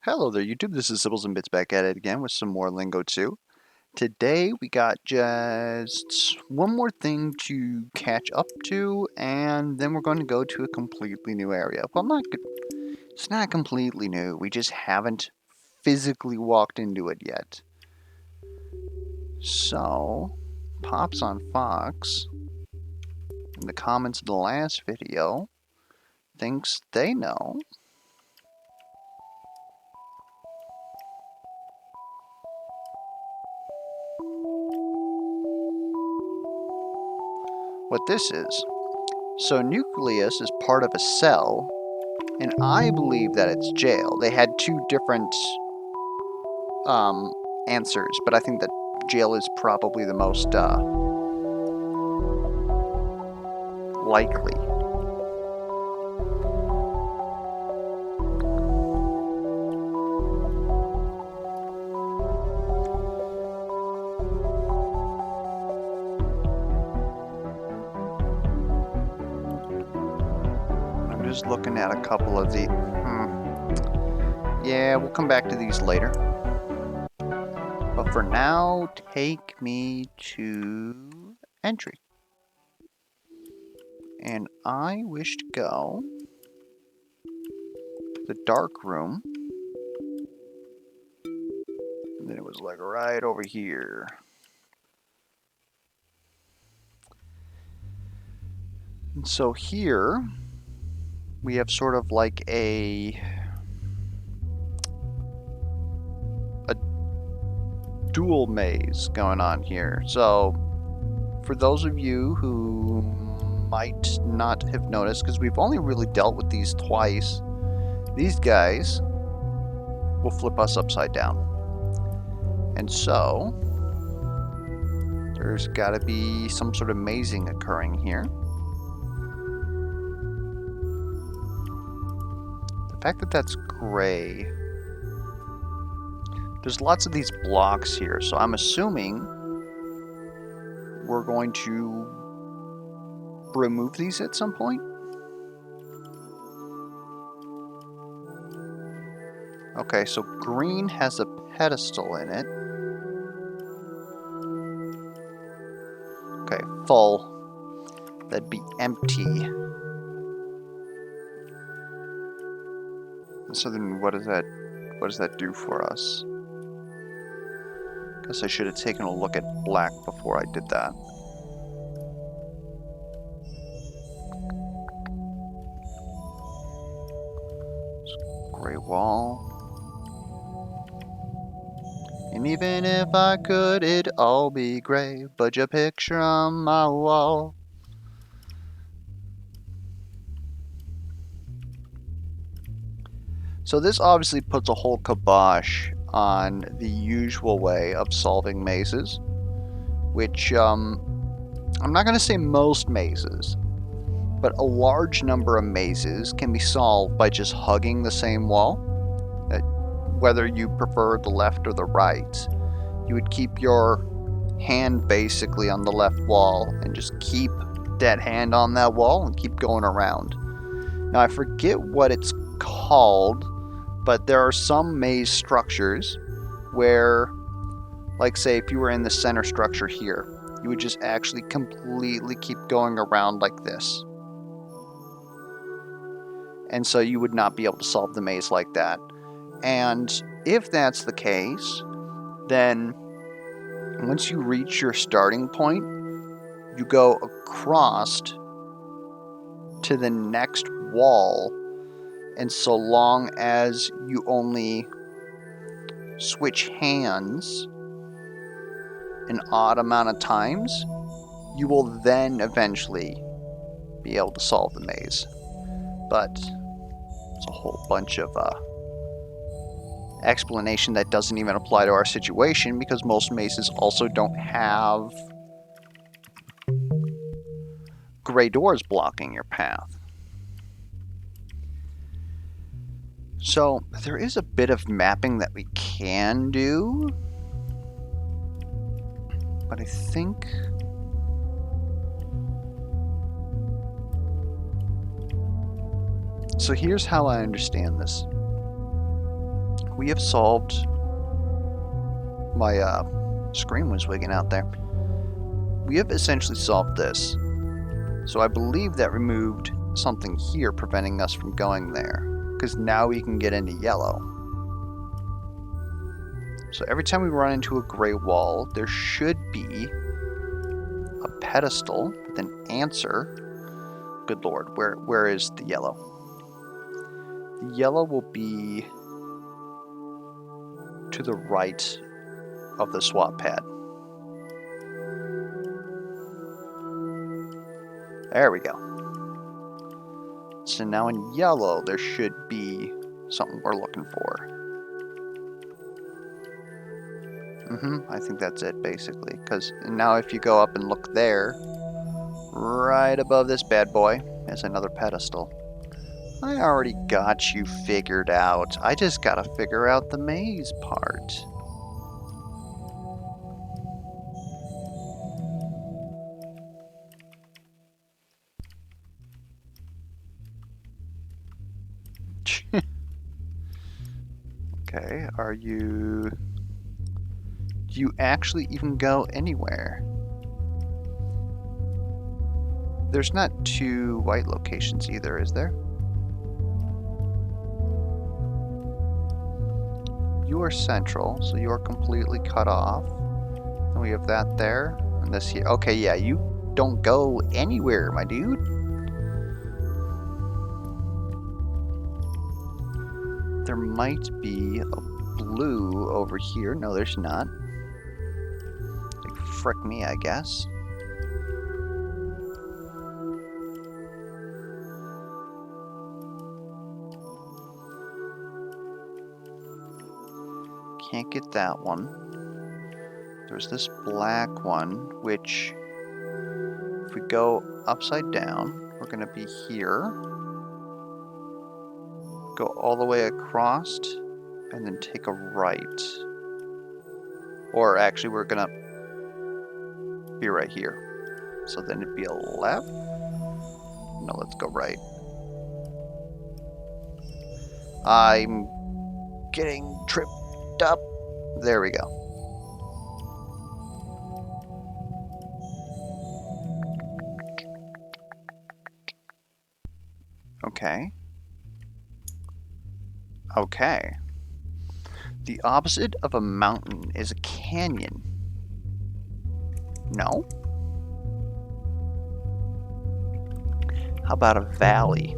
Hello there, YouTube. This is Sibbles and Bits back at it again with some more Lingo 2. Today we got just one more thing to catch up to, and then we're going to go to a completely new area. Well, it's not completely new. We just haven't physically walked into it yet. So, Pops on Fox, in the comments of the last video, thinks they know what this is. So nucleus is part of a cell, and I believe that it's jail. They had two different answers, but I think that jail is probably the most likely. I'm just looking at a couple of the... Yeah, we'll come back to these later. But for now, take me to entry. And I wish to go to the dark room. And then it was like right over here. And so here we have sort of like a dual maze going on here. So for those of you who might not have noticed, because we've only really dealt with these twice, these guys will flip us upside down. And so there's got to be some sort of mazing occurring here. The fact that that's gray, there's lots of these blocks here, so I'm assuming we're going to remove these at some point. Okay, so green has a pedestal in it. Okay, full. That'd be empty. So then what does that do for us? Guess I should have taken a look at black before I did that. Gray wall. And even if I could, it'd all be gray, but your picture on my wall. So this obviously puts a whole kibosh on the usual way of solving mazes, which I'm not going to say most mazes, but a large number of mazes can be solved by just hugging the same wall. Whether you prefer the left or the right, you would keep your hand basically on the left wall and just keep that hand on that wall and keep going around. Now I forget what it's called, but there are some maze structures where, like say if you were in the center structure here, you would just actually completely keep going around like this. And so you would not be able to solve the maze like that. And if that's the case, then once you reach your starting point, you go across to the next wall, and so long as you only switch hands an odd amount of times, you will then eventually be able to solve the maze. But it's a whole bunch of explanation that doesn't even apply to our situation, because most mazes also don't have gray doors blocking your path. So there is a bit of mapping that we can do, but I think so. Here's how I understand this. we have solved... My screen was wigging out there. We have essentially solved this. So I believe that removed something here preventing us from going there. Because now we can get into yellow. So every time we run into a gray wall, there should be a pedestal with an answer. Good lord, where is the yellow? The yellow will be to the right of the swap pad. There we go. So now in yellow, there should be something we're looking for. I think that's it, basically. Because now if you go up and look there, right above this bad boy is another pedestal. I already got you figured out. I just gotta figure out the maze part. Okay, are you... Do you actually even go anywhere? There's not two white locations either, is there? You are central, so you are completely cut off. And we have that there, and this here. Okay, yeah, you don't go anywhere, my dude. There might be a blue over here. No, there's not. Like, frick me, I guess. Can't get that one. There's this black one, which if we go upside down, we're going to be here. Go all the way across and then take a right. Or actually, we're going to be right here. So then it'd be a left. No, let's go right. I'm getting tripped up. There we go. Okay. Okay. The opposite of a mountain is a canyon. No? How about a valley?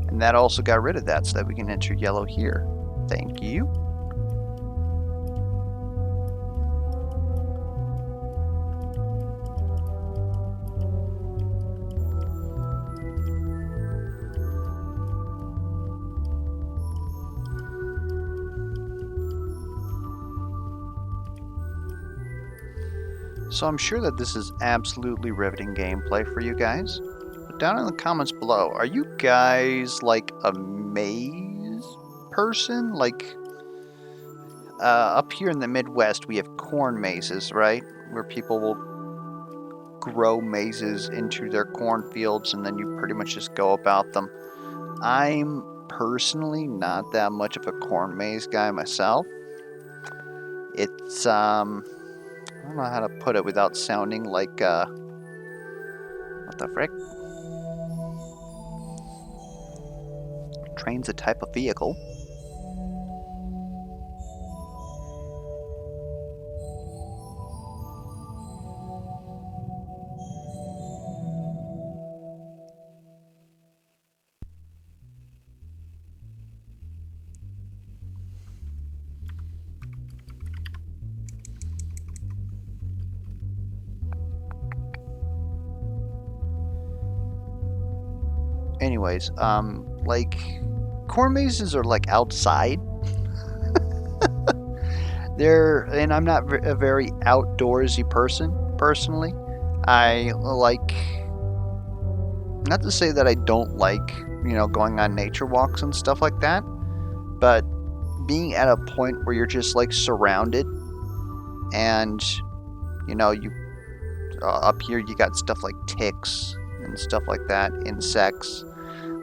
And that also got rid of that so that we can enter yellow here. Thank you. So I'm sure that this is absolutely riveting gameplay for you guys. But down in the comments below, are you guys like a maze person? Like, up here in the Midwest, we have corn mazes, right? Where people will grow mazes into their cornfields and then you pretty much just go about them. I'm personally not that much of a corn maze guy myself. It's, I don't know how to put it without sounding like, what the frick? Train's a type of vehicle. Anyways, like, corn mazes are like outside. And I'm not a very outdoorsy person, personally. I like, not to say that I don't like, you know, going on nature walks and stuff like that, but being at a point where you're just like surrounded and, you know, you, up here you got stuff like ticks and stuff like that, insects.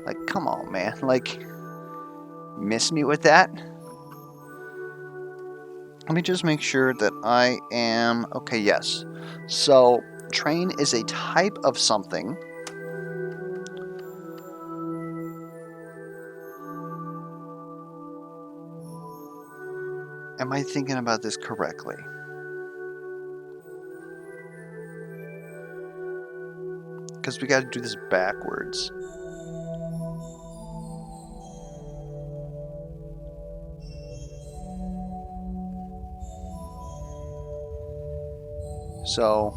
Like, come on, man. Like, miss me with that? Let me just make sure that I am... Okay, yes. So, train is a type of something. Am I thinking about this correctly? Because we got to do this backwards. So,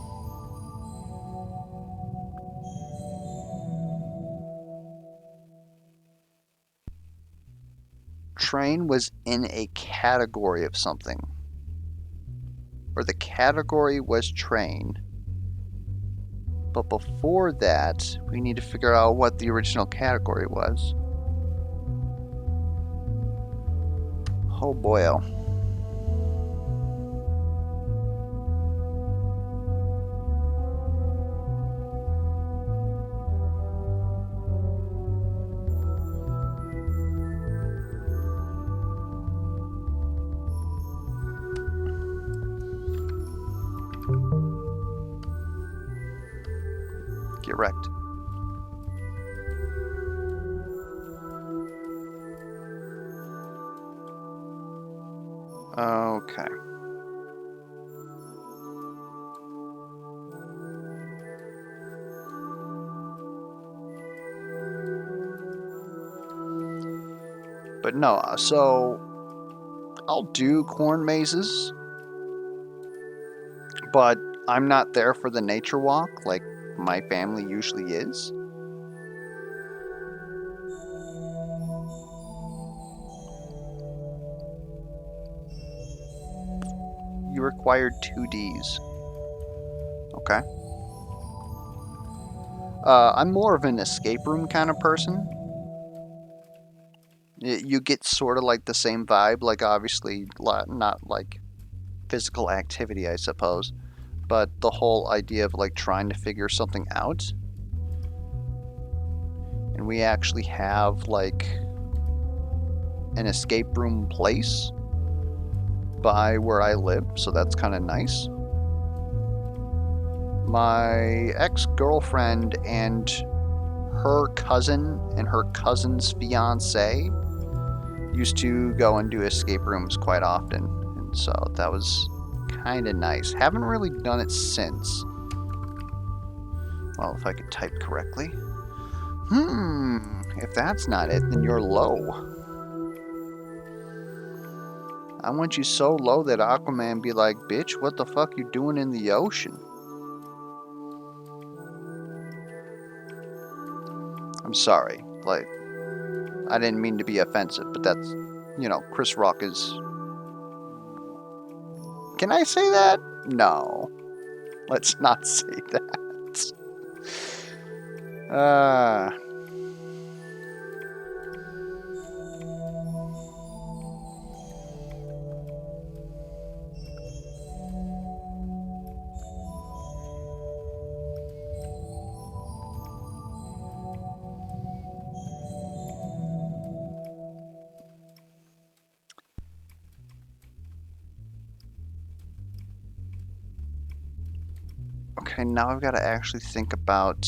train was in a category of something. Or the category was train. But before that, we need to figure out what the original category was. Oh boy, oh. Get wrecked. Okay. But no, so I'll do corn mazes, but I'm not there for the nature walk like my family usually is. You required 2Ds. Okay. I'm more of an escape room kind of person. You get sort of like the same vibe, like obviously not like physical activity, I suppose, but the whole idea of like trying to figure something out. And we actually have like an escape room place by where I live, so that's kind of nice. My ex-girlfriend and her cousin and her cousin's fiance used to go and do escape rooms quite often, and so that was kind of nice. Haven't really done it since. Well, if I could type correctly. If that's not it, then you're low. I want you so low that Aquaman be like, bitch, what the fuck you doing in the ocean? I'm sorry, like, I didn't mean to be offensive, but that's, Chris Rock is... Can I say that? No. Let's not say that. Okay, now I've got to actually think about...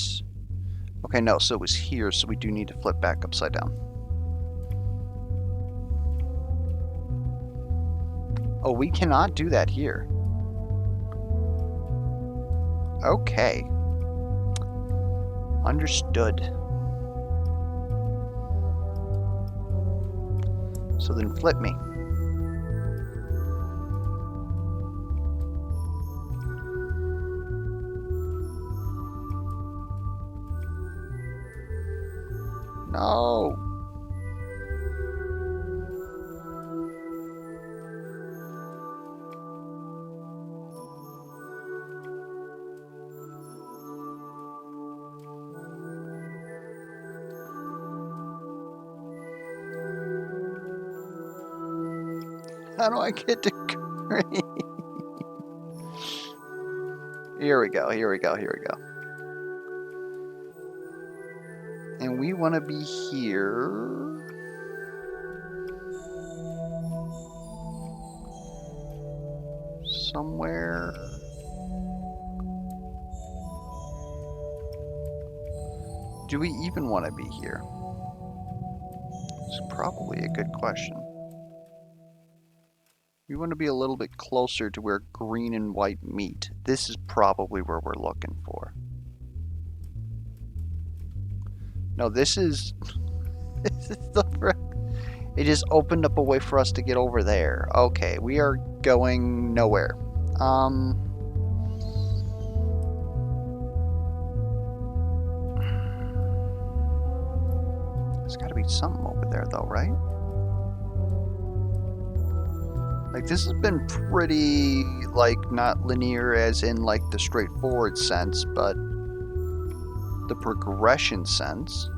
Okay, no, so it was here, so we do need to flip back upside down. Oh, we cannot do that here. Okay. Understood. So then flip me. No. How do I get to green? Here we go, here we go, here we go. And we want to be here. somewhere. Do we even want to be here? It's probably a good question. We want to be a little bit closer to where green and white meet. This is probably where we're looking for. No, this is the it just opened up a way for us to get over there. Okay, we are going nowhere. There's got to be something over there though, right? Like, this has been pretty, like, not linear as in, like, the straightforward sense, but the progression sense.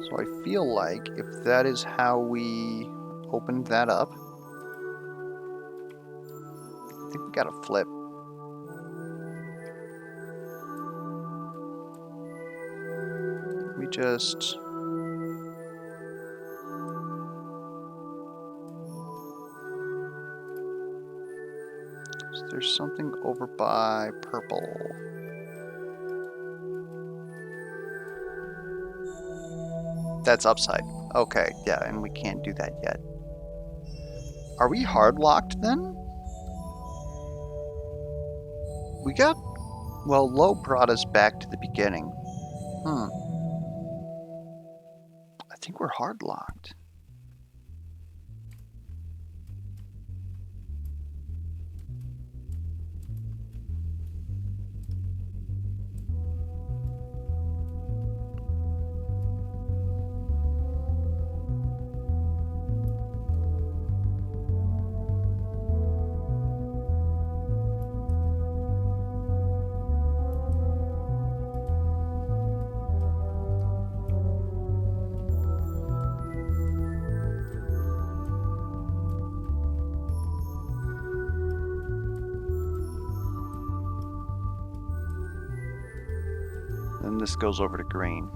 So I feel like if that is how we opened that up, I think we gotta flip. We just... There's something over by purple. That's upside. Okay, yeah, and we can't do that yet. Are we hard locked then? We got... Well, low brought us back to the beginning. I think we're hard locked. Then this goes over to green.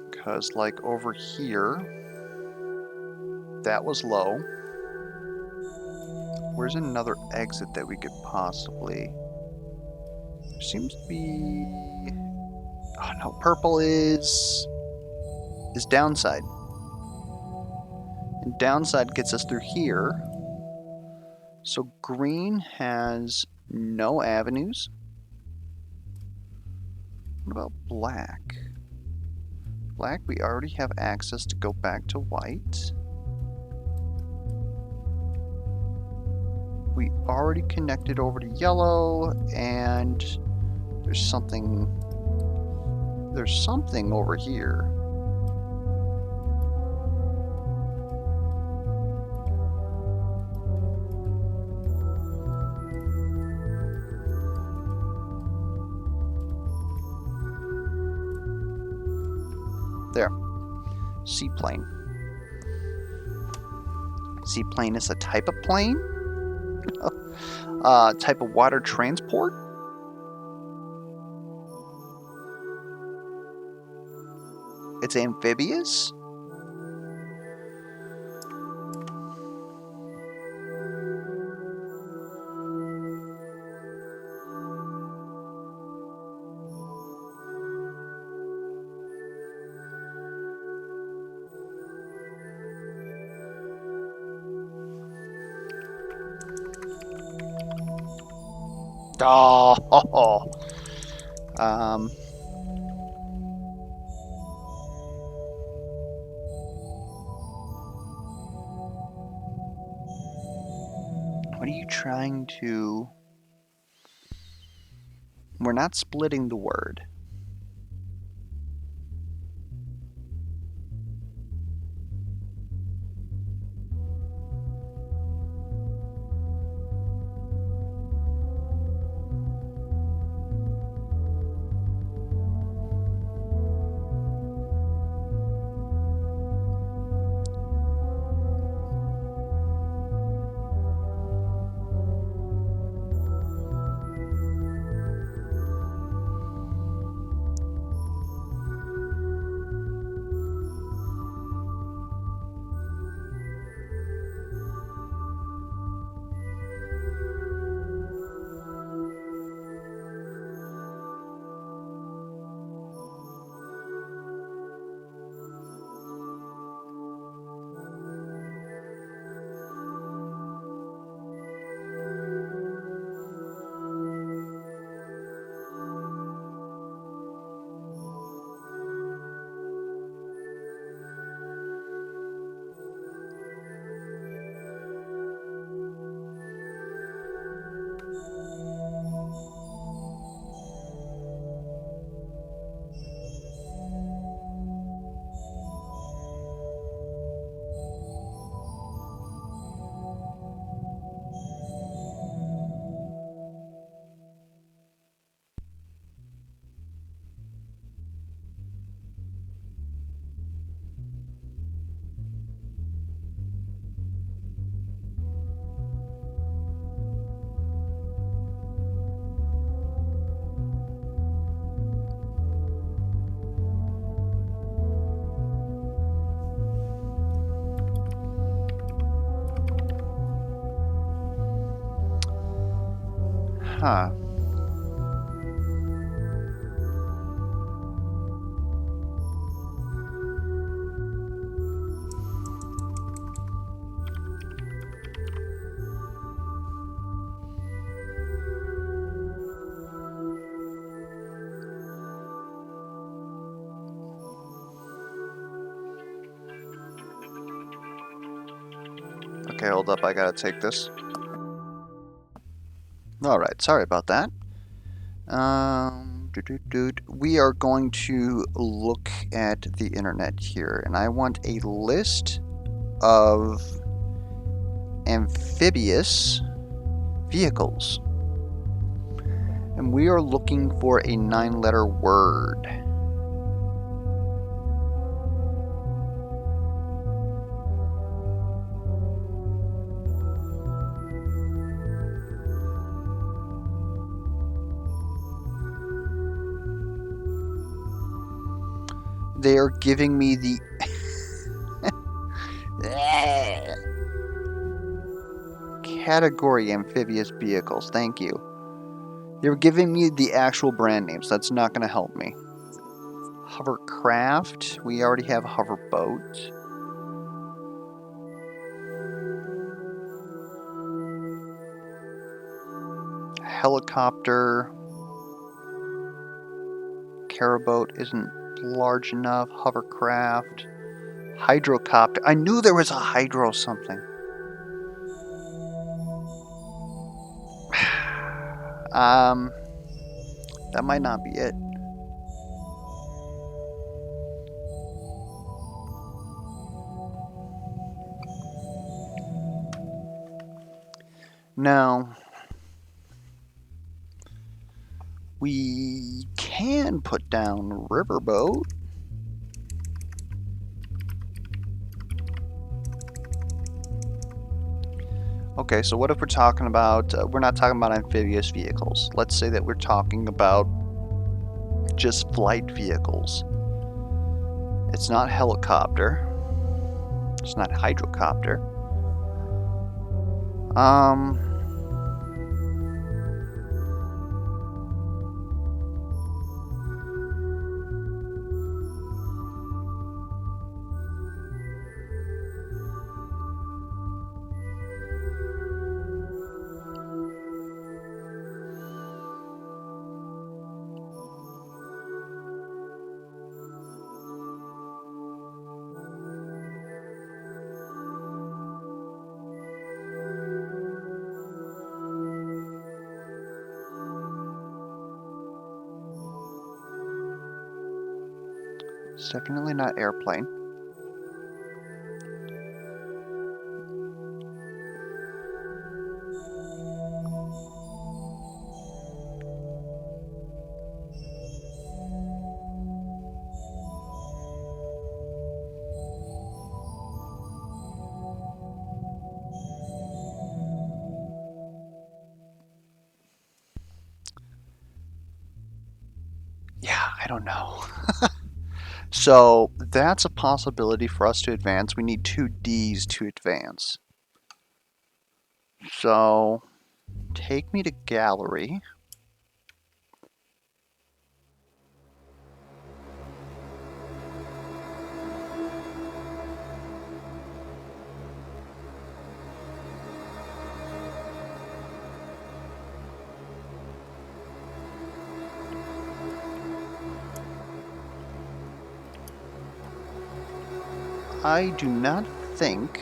Because, like, over here, that was low. Where's another exit that we could possibly... There seems to be... Oh no, purple is downside. And downside gets us through here. So green has no avenues. What about black? Black, we already have access to go back to white. We already connected over to yellow, and there's something over here. There. Seaplane. Seaplane is a type of plane? Type of water transport? It's amphibious? Oh, what are you trying to... We're not splitting the word. Huh. Okay, hold up, I gotta take this. Alright, sorry about that. We are going to look at the internet here, and I want a list of amphibious vehicles. And we are looking for a 9-letter word. They are giving me the category amphibious vehicles. Thank you. They're giving me the actual brand names. That's not going to help me. Hovercraft. We already have hoverboat. Helicopter. Caraboat isn't large enough. Hovercraft. Hydrocopter. I knew there was a hydro something. That might not be it. Now, we can put down riverboat. Okay, so what if we're talking about, we're not talking about amphibious vehicles. Let's say that we're talking about just flight vehicles. It's not helicopter. It's not hydrocopter. It's definitely not airplane. Yeah, I don't know. So that's a possibility for us to advance. We need 2 Ds to advance. So take me to gallery. I do not think...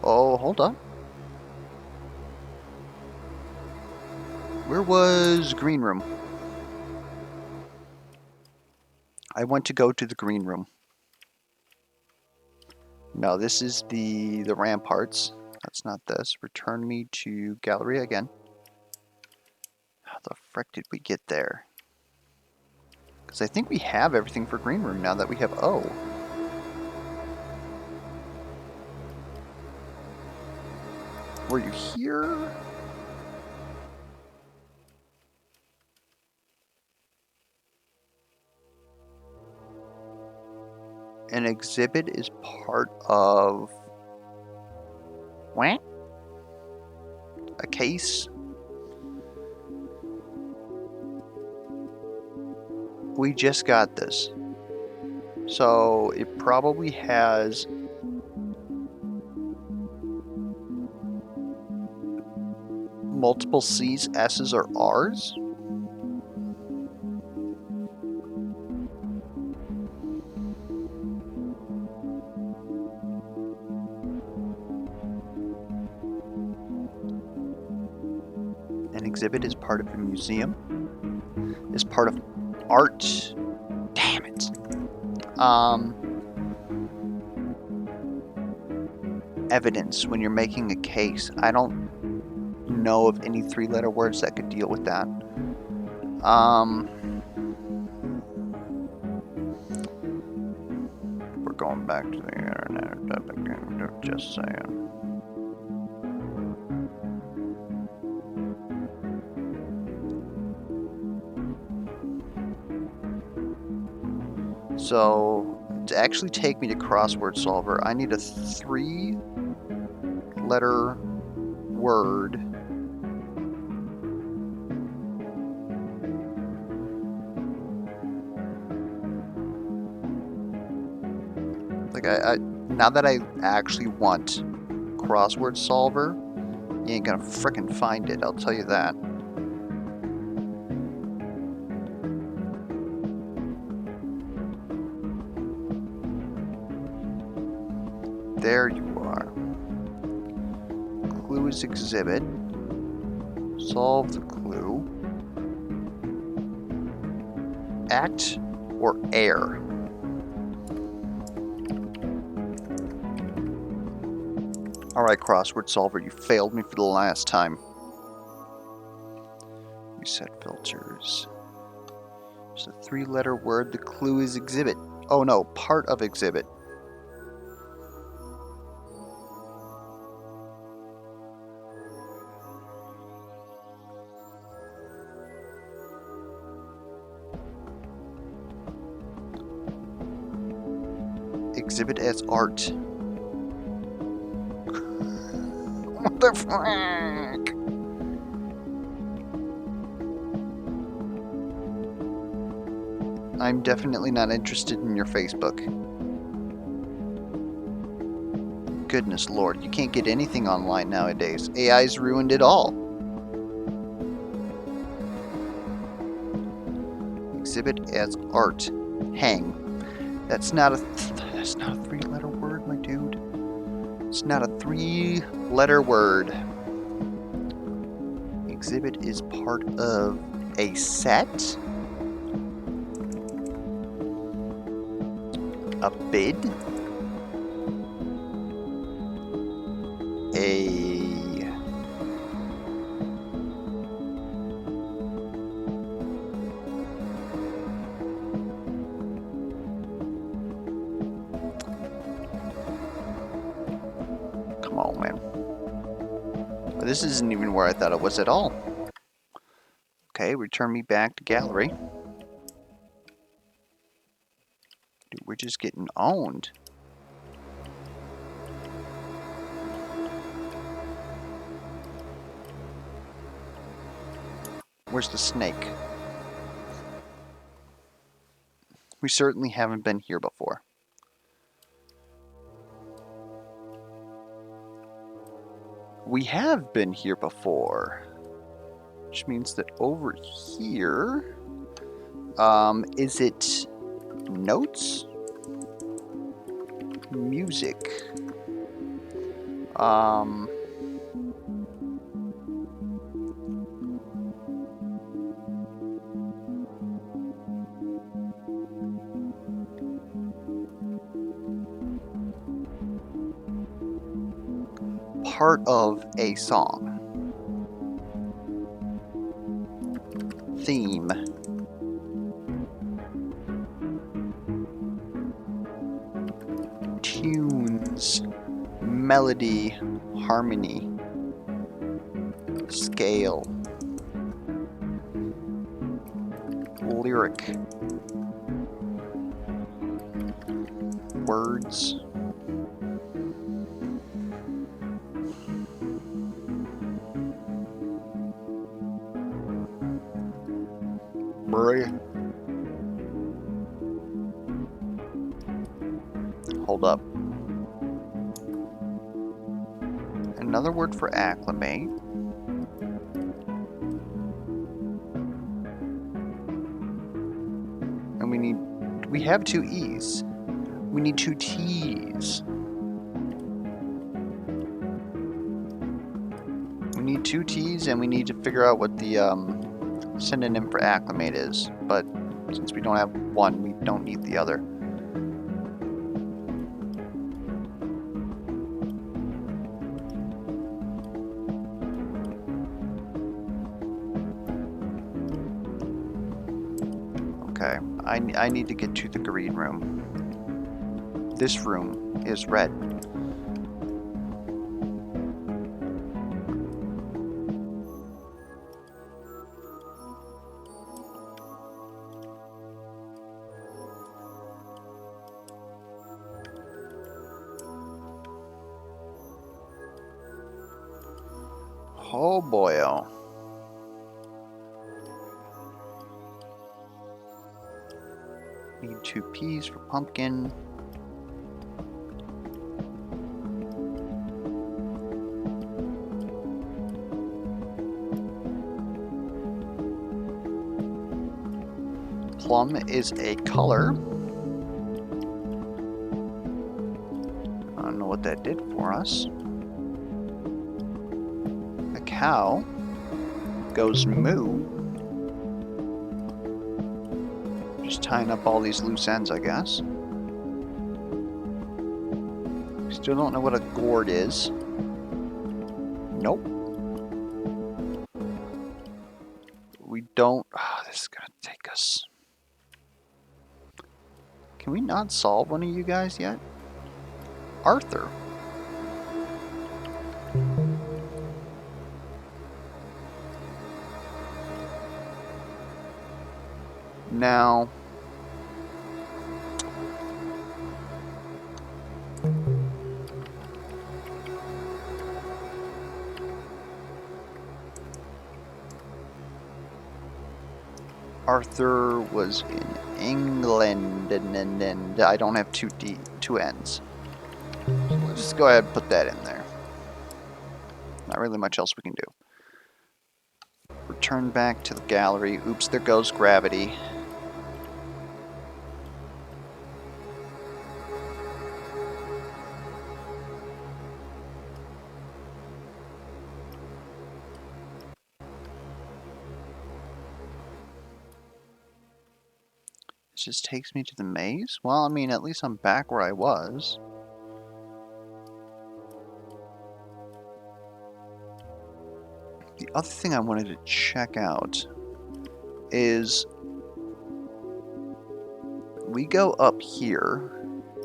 Oh, hold up. Where was green room? I want to go to the green room. No, this is the ramparts. That's not this. Return me to gallery again. How the frick did we get there? Because I think we have everything for green room now that we have O. Were you here? An exhibit is part of... What? A case? We just got this. So it probably has multiple C's, S's, or R's. An exhibit is part of a museum. Is part of art. Damn it. Evidence when you're making a case. I don't know of any three-letter words that could deal with that. We're going back to the internet. Just saying. So, to actually take me to crossword solver, I need a three-letter word. Like, now that I actually want crossword solver, you ain't gonna frickin' find it, I'll tell you that. There you are. Clue is exhibit. Solve the clue. Act or air. Alright, crossword solver, you failed me for the last time. Reset filters. It's a three-letter word. The clue is exhibit. Oh no, part of exhibit. Exhibit as art. What the frick? I'm definitely not interested in your Facebook. Goodness Lord, you can't get anything online nowadays. AI's ruined it all. Exhibit as art. Hang. That's not a three-letter word, my dude. It's not a three-letter word. Exhibit is part of a set. A bid. Come on, man. This isn't even where I thought it was at all. Okay, return me back to gallery. Dude, we're just getting owned. Where's the snake? We certainly haven't been here before. We have been here before. Which means that over here... is it notes? Music. Part of a song. Theme. Tunes. Melody. Harmony. Scale. Lyric. Words. Bruh. build up. Another word for acclimate. And we have 2 E's. We need 2 T's. We need 2 T's, and we need to figure out what the synonym for acclimate is. But since we don't have one, we don't need the other. Okay, I need to get to the green room. This room is red. Oh boy, oh. Need 2 P's for pumpkin. Plum is a color. I don't know what that did for us. A cow goes moo. Just tying up all these loose ends, I guess. Still don't know what a gourd is. Nope. We don't. Oh, this is gonna take us. Can we not solve one of you guys yet? Arthur. Now, Arthur was in England, and I don't have two N's. So let's just go ahead and put that in there. Not really much else we can do. Return back to the gallery. Oops, there goes gravity. This just takes me to the maze? Well, I mean, at least I'm back where I was. The other thing I wanted to check out is we go up here,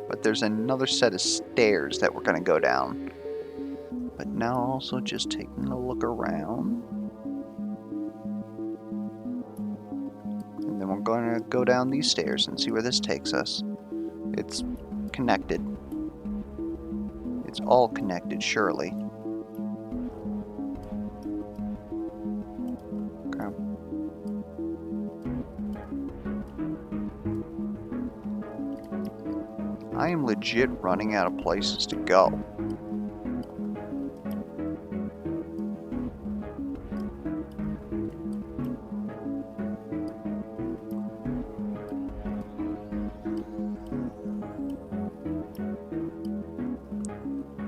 but there's another set of stairs that we're going to go down. But now also just taking a look around. And then we're going to go down these stairs and see where this takes us. It's connected. It's all connected, surely. I am legit running out of places to go.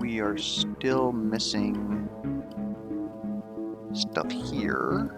We are still missing stuff here.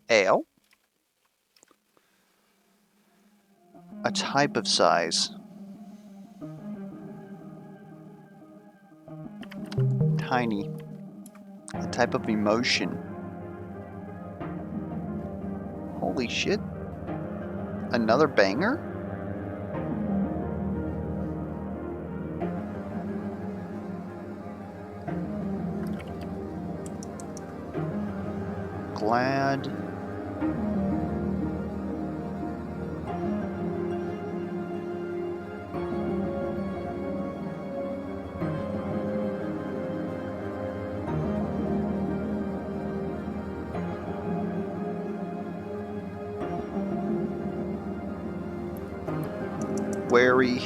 Ale. type of size. Tiny. A type of emotion. Holy shit. Another banger? Glad. Wary.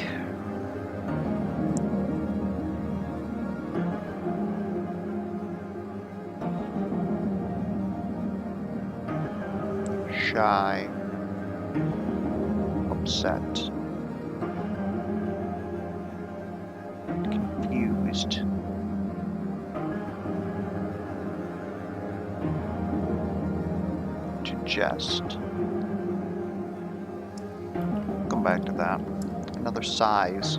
Shy. Upset. Confused. To jest. Come back to that. Another size.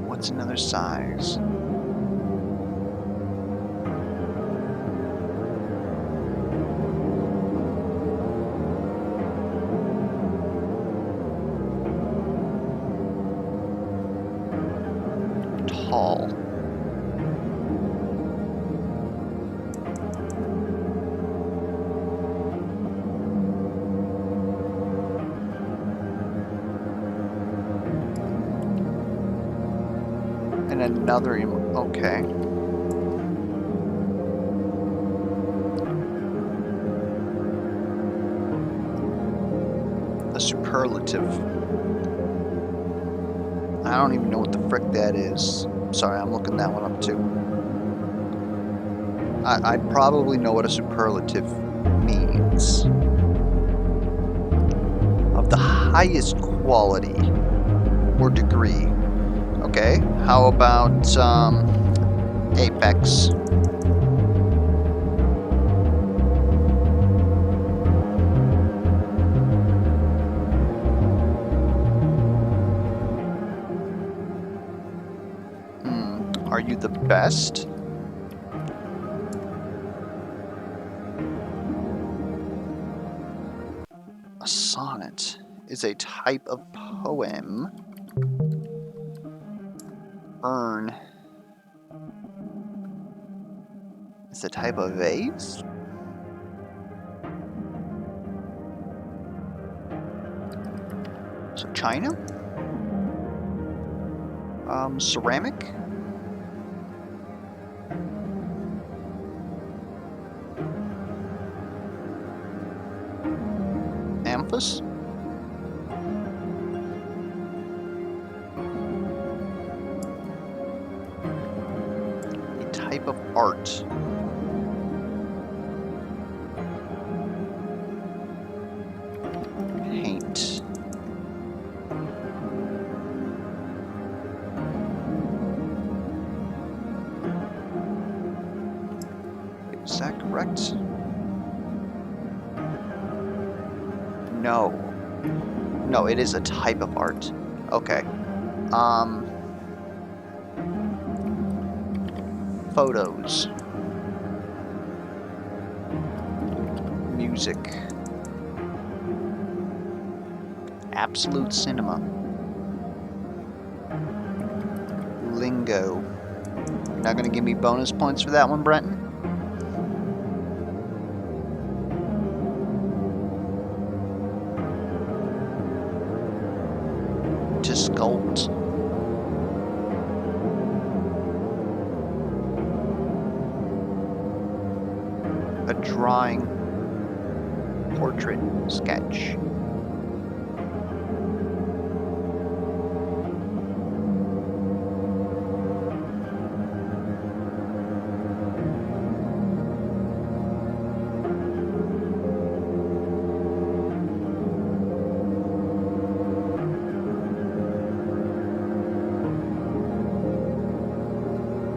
What's another size? Tall. And another okay. A superlative. I don't even know what the frick that is. Sorry, I'm looking that one up too. I probably know what a superlative means. Of the highest quality or degree. Okay, how about apex? Are you the best? A sonnet is a type of poem. Urn is a type of vase. So China? Ceramic? Amphis? A type of art. Paint. Is that correct? No. No, it is a type of art. Okay. Photos. Music. Absolute cinema. Lingo. You're not gonna give me bonus points for that one, Brenton? To sculpt. A drawing. Portrait. Sketch.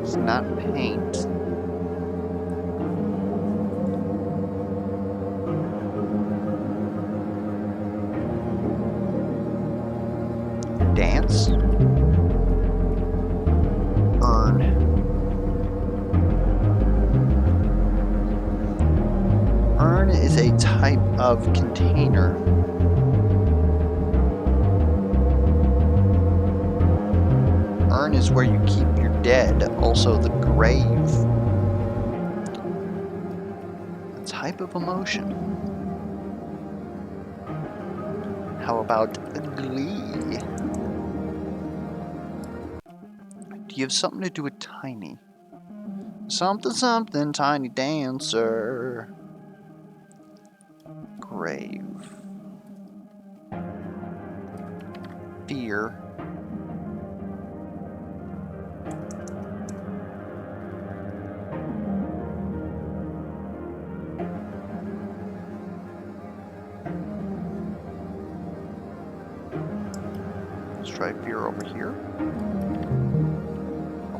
It's not paint. Dance. Earn. Earn is a type of container. Urn is where you keep your dead, also the grave. A type of emotion. How about glee? Do you have something to do with tiny? Something, something, tiny dancer. Grave. Fear. Let's try fear over here.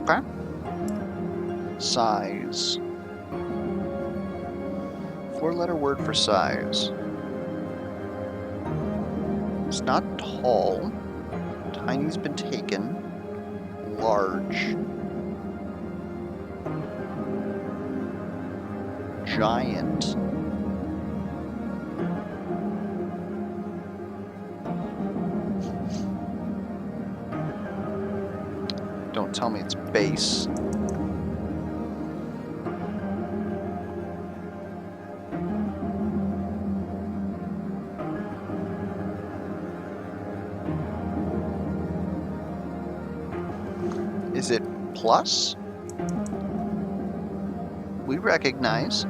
Okay. Size. 4-letter word for size. It's not tall. Tiny's been taken. Large. Giant. Don't tell me it's base. Is it plus? We recognize.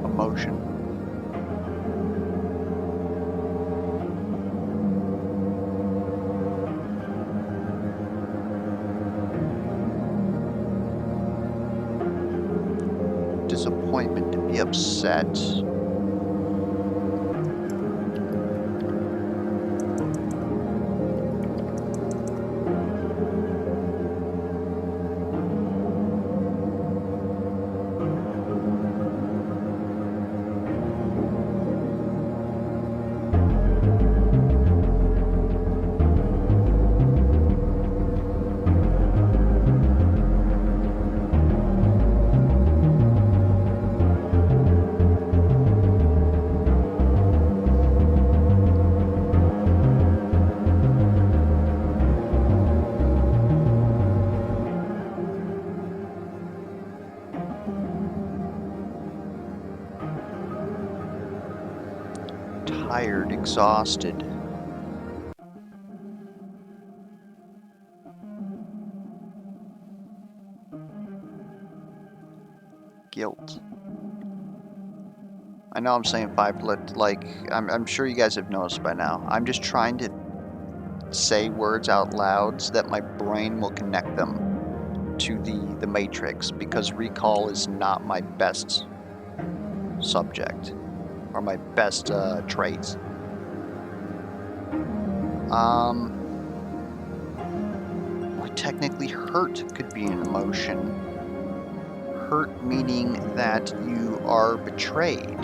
Emotion. Disappointment, to be upset. Tired, exhausted. Guilt. I know I'm saying 5, but like, I'm sure you guys have noticed by now. I'm just trying to say words out loud so that my brain will connect them to the matrix, because recall is not my best subject or my best trait. Well, technically hurt could be an emotion. Hurt meaning that you are betrayed,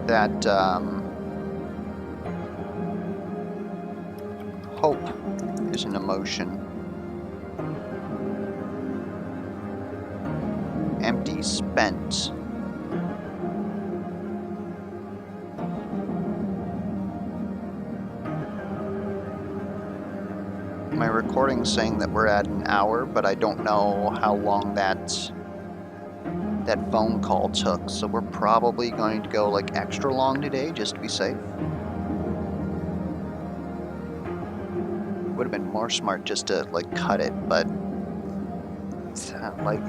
that hope is an emotion. Empty, spent. My recording's saying that we're at an hour, but I don't know how long that phone call took, so we're probably going to go like extra long today just to be safe. Would have been more smart just to like cut it, but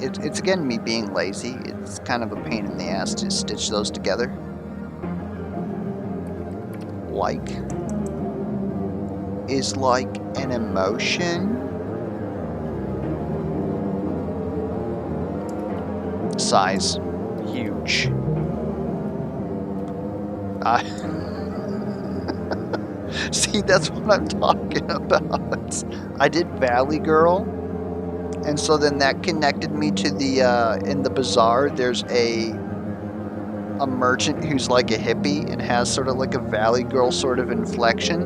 it's again me being lazy. It's kind of a pain in the ass to stitch those together. Like is like an emotion. size. Huge. See, that's what I'm talking about. I did Valley Girl, and so then that connected me to the, in the bazaar, there's a merchant who's like a hippie and has sort of like a Valley Girl sort of inflection.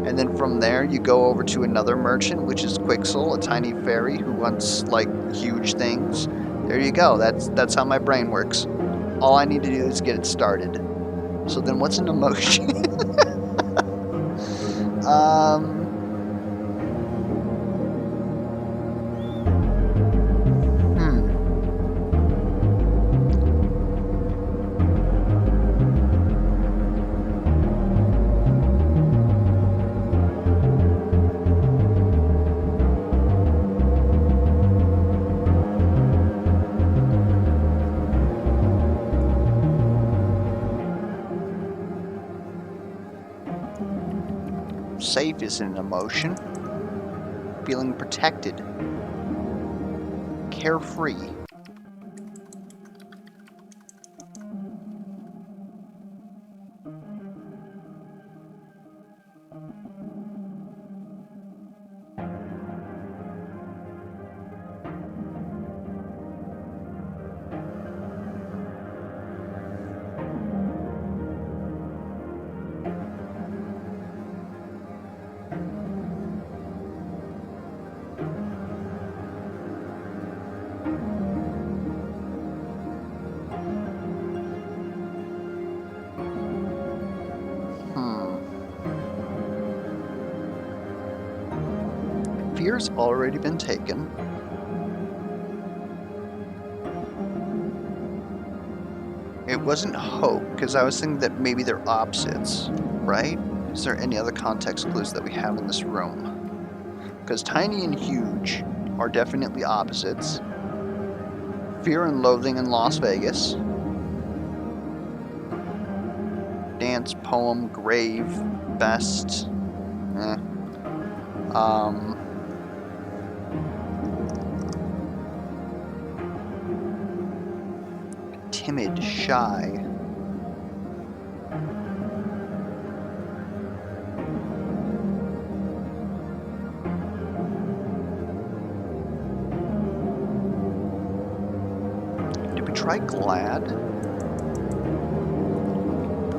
And then from there, you go over to another merchant, which is Quixel, a tiny fairy who wants like huge things. There you go. That's how my brain works. All I need to do is get it started. So then, what's an emotion? um. Hmm. Safe is an emotion. Feeling protected. Carefree. Fear's already been taken. It wasn't hope, because I was thinking that maybe they're opposites, right? Is there any other context clues that we have in this room? Because tiny and huge are definitely opposites. Fear and loathing in Las Vegas. Dance, poem, grave, best. Timid, shy. Did we try glad?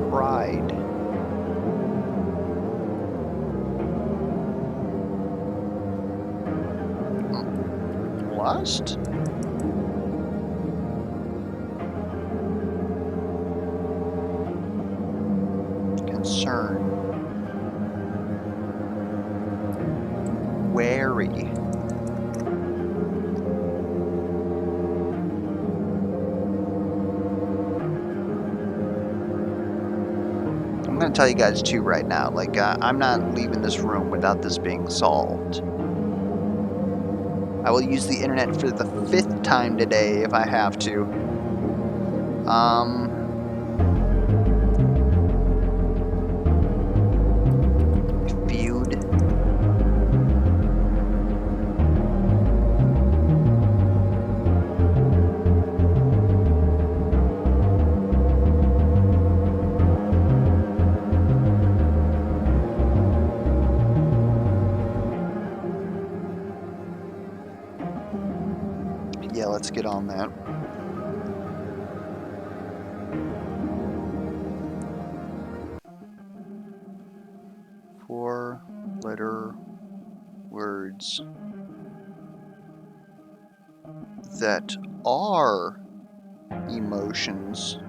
Pride. Lust? Concern. Wary. I'm gonna tell you guys too right now, like, I'm not leaving this room without this being solved. I will use the internet for the 5th time today if I have to. Feud. Yeah, let's get on that. Four-letter words that are emotions.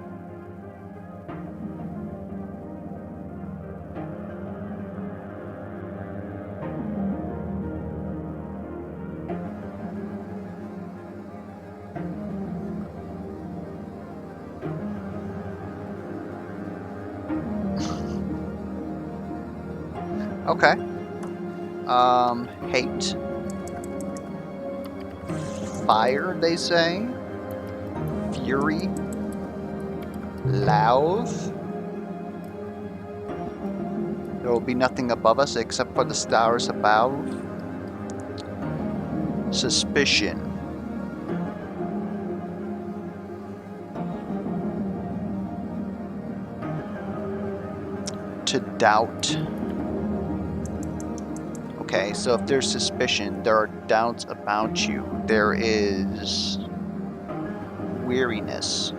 Okay. Hate. Fire, they say. Fury. Loath. There will be nothing above us except for the stars above. Suspicion. to doubt. Okay, so if there's suspicion, there are doubts about you. There is weariness.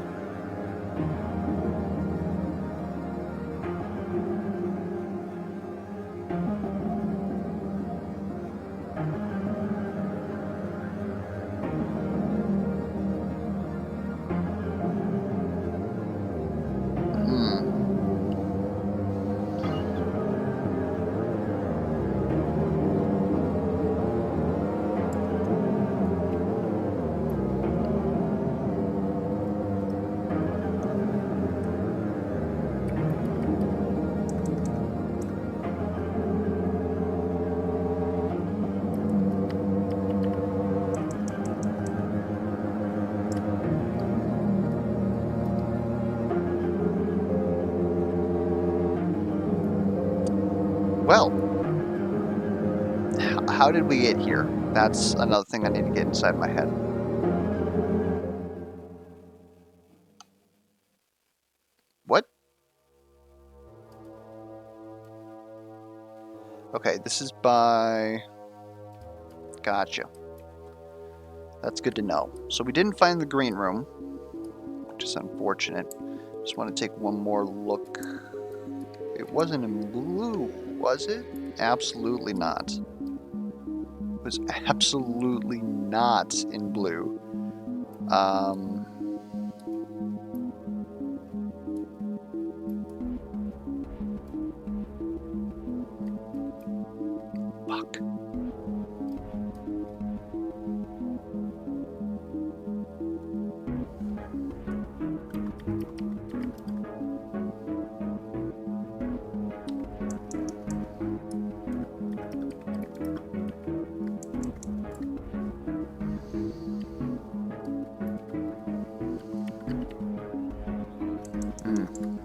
Well, how did we get here? That's another thing I need to get inside my head. What? Okay, this is by... Gotcha. That's good to know. So we didn't find the green room, which is unfortunate. Just want to take one more look. It wasn't in blue, was it? Absolutely not. It was absolutely not in blue. Fuck.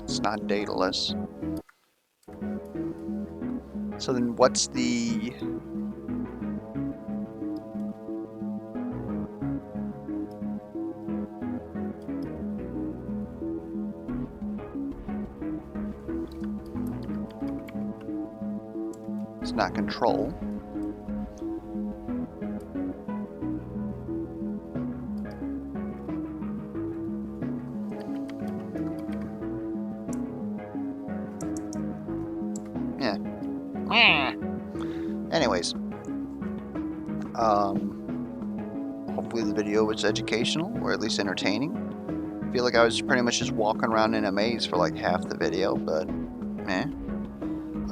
It's not dataless. So then what's the... It's not control. Yeah. Anyways. Hopefully the video was educational, or at least entertaining. I feel like I was pretty much just walking around in a maze for like half the video, but eh.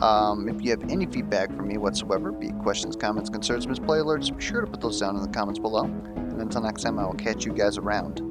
If you have any feedback for me whatsoever, be it questions, comments, concerns, misplay alerts, be sure to put those down in the comments below. And until next time, I will catch you guys around.